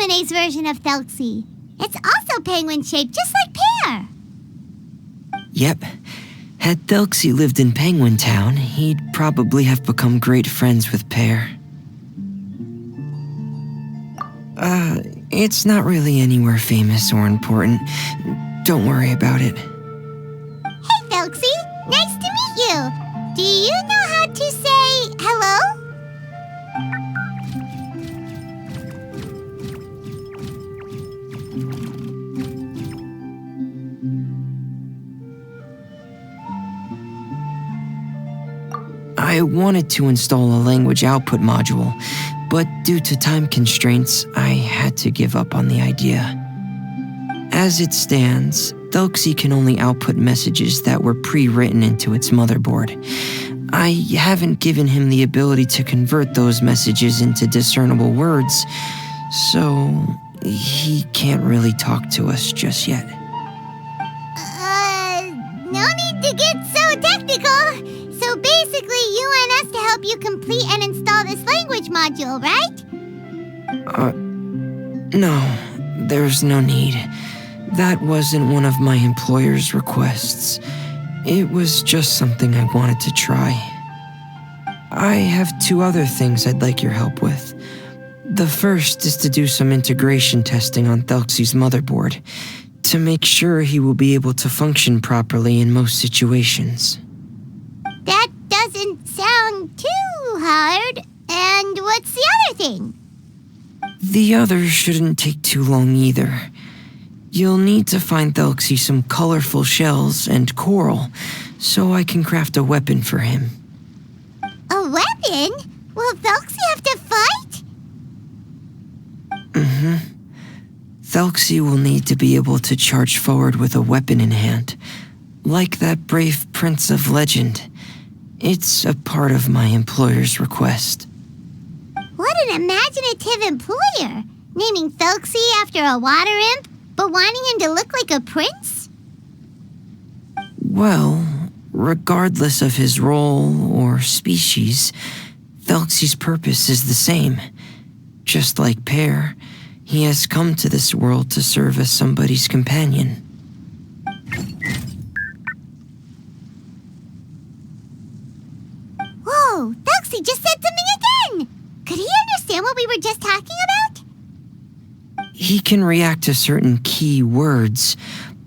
Lemonade's version of Thelxie. It's also penguin-shaped, just like Pear. Yep. Had Thelxie lived in Penguin Town, he'd probably have become great friends with Pear. It's not really anywhere famous or important. Don't worry about it. Hey, Thelxie. Nice to meet you. Do you know how to say hello? I wanted to install a language output module, but due to time constraints, I had to give up on the idea. As it stands, Thelxie can only output messages that were pre-written into its motherboard. I haven't given him the ability to convert those messages into discernible words, so he can't really talk to us just yet. No need to get so technical. So basically, you want us to help you complete and install this language module, right? No, there's no need. That wasn't one of my employer's requests. It was just something I wanted to try. I have 2 other things I'd like your help with. The first is to do some integration testing on Thelxie's motherboard, to make sure he will be able to function properly in most situations. That doesn't sound too hard. And what's the other thing? The other shouldn't take too long either. You'll need to find Thelxie some colorful shells and coral, so I can craft a weapon for him. A weapon? Will Thelxie have to fight? Thelxie will need to be able to charge forward with a weapon in hand, like that brave prince of legend. It's a part of my employer's request. What an imaginative employer! Naming Thelxie after a water imp, but wanting him to look like a prince? Well, regardless of his role or species, Thelxie's purpose is the same. Just like Pear, he has come to this world to serve as somebody's companion. Whoa, Thelxie just said something again! Could he understand what we were just talking about? He can react to certain key words,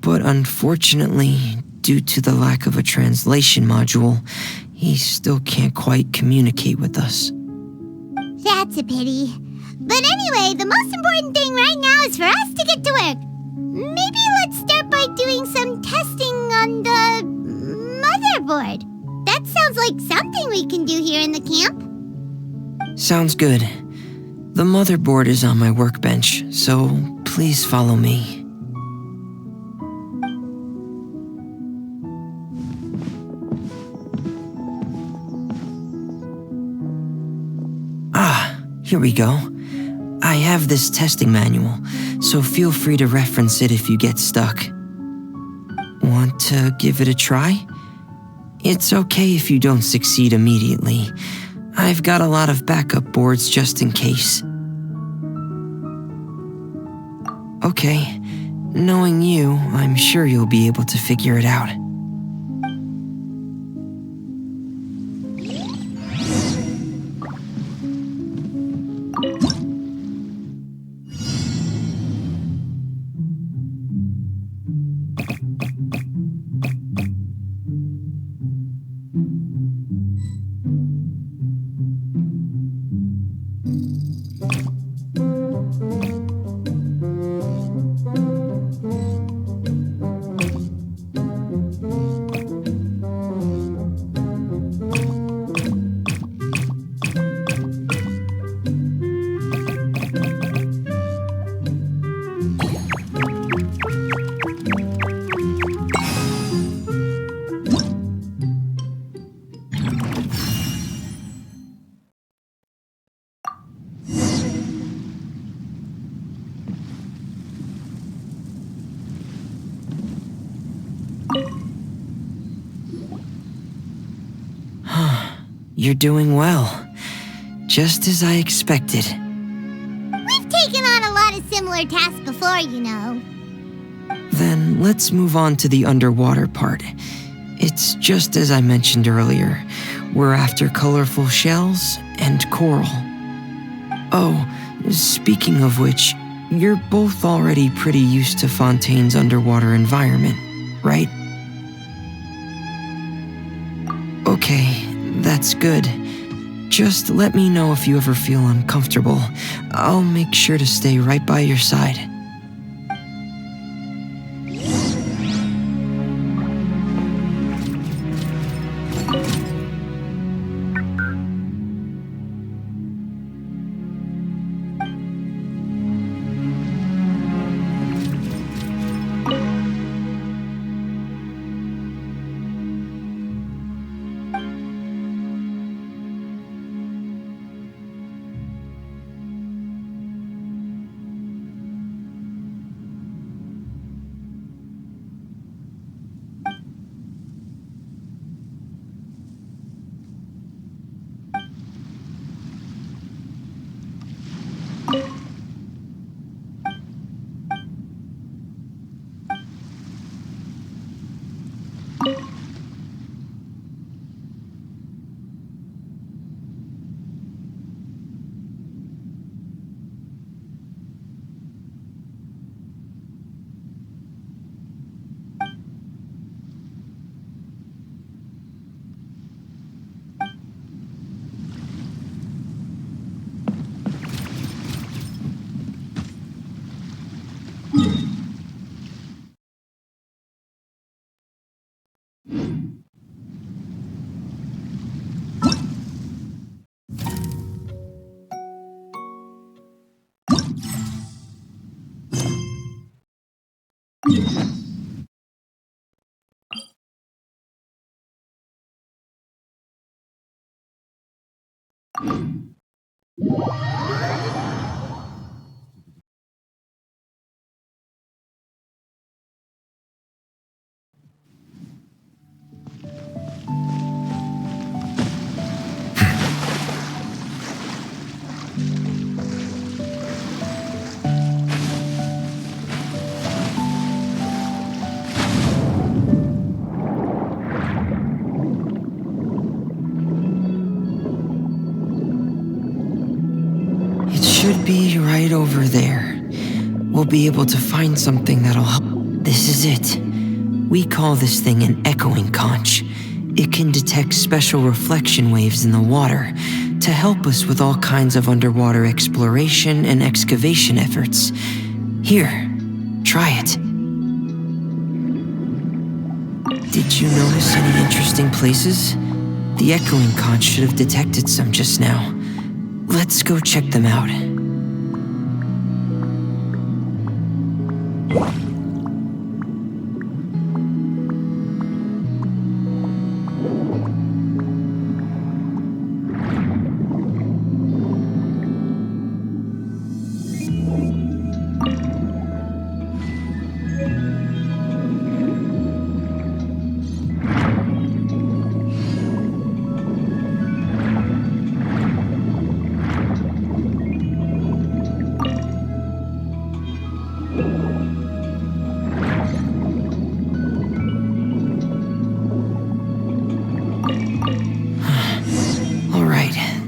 but unfortunately, due to the lack of a translation module, he still can't quite communicate with us. That's a pity. But anyway, the most important thing right now is for us to get to work. Maybe let's start by doing some testing on the motherboard. That sounds like something we can do here in the camp. Sounds good. The motherboard is on my workbench, so please follow me. Here we go. I have this testing manual, so feel free to reference it if you get stuck. Want to give it a try? It's okay if you don't succeed immediately. I've got a lot of backup boards just in case. Okay, knowing you, I'm sure you'll be able to figure it out. You're doing well. Just as I expected. We've taken on a lot of simpler task before, you know. Then let's move on to the underwater part. It's just as I mentioned earlier. We're after colorful shells and coral. Oh, speaking of which, you're both already pretty used to Fontaine's underwater environment, right? Okay, that's good. Just let me know if you ever feel uncomfortable. I'll make sure to stay right by your side. Should be right over there. We'll be able to find something that'll help. This is it. We call this thing an echoing conch. It can detect special reflection waves in the water to help us with all kinds of underwater exploration and excavation efforts. Here, try it. Did you notice any interesting places? The echoing conch should have detected some just now. Let's go check them out.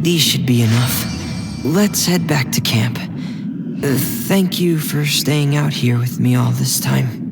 These should be enough. Let's head back to camp. Thank you for staying out here with me all this time.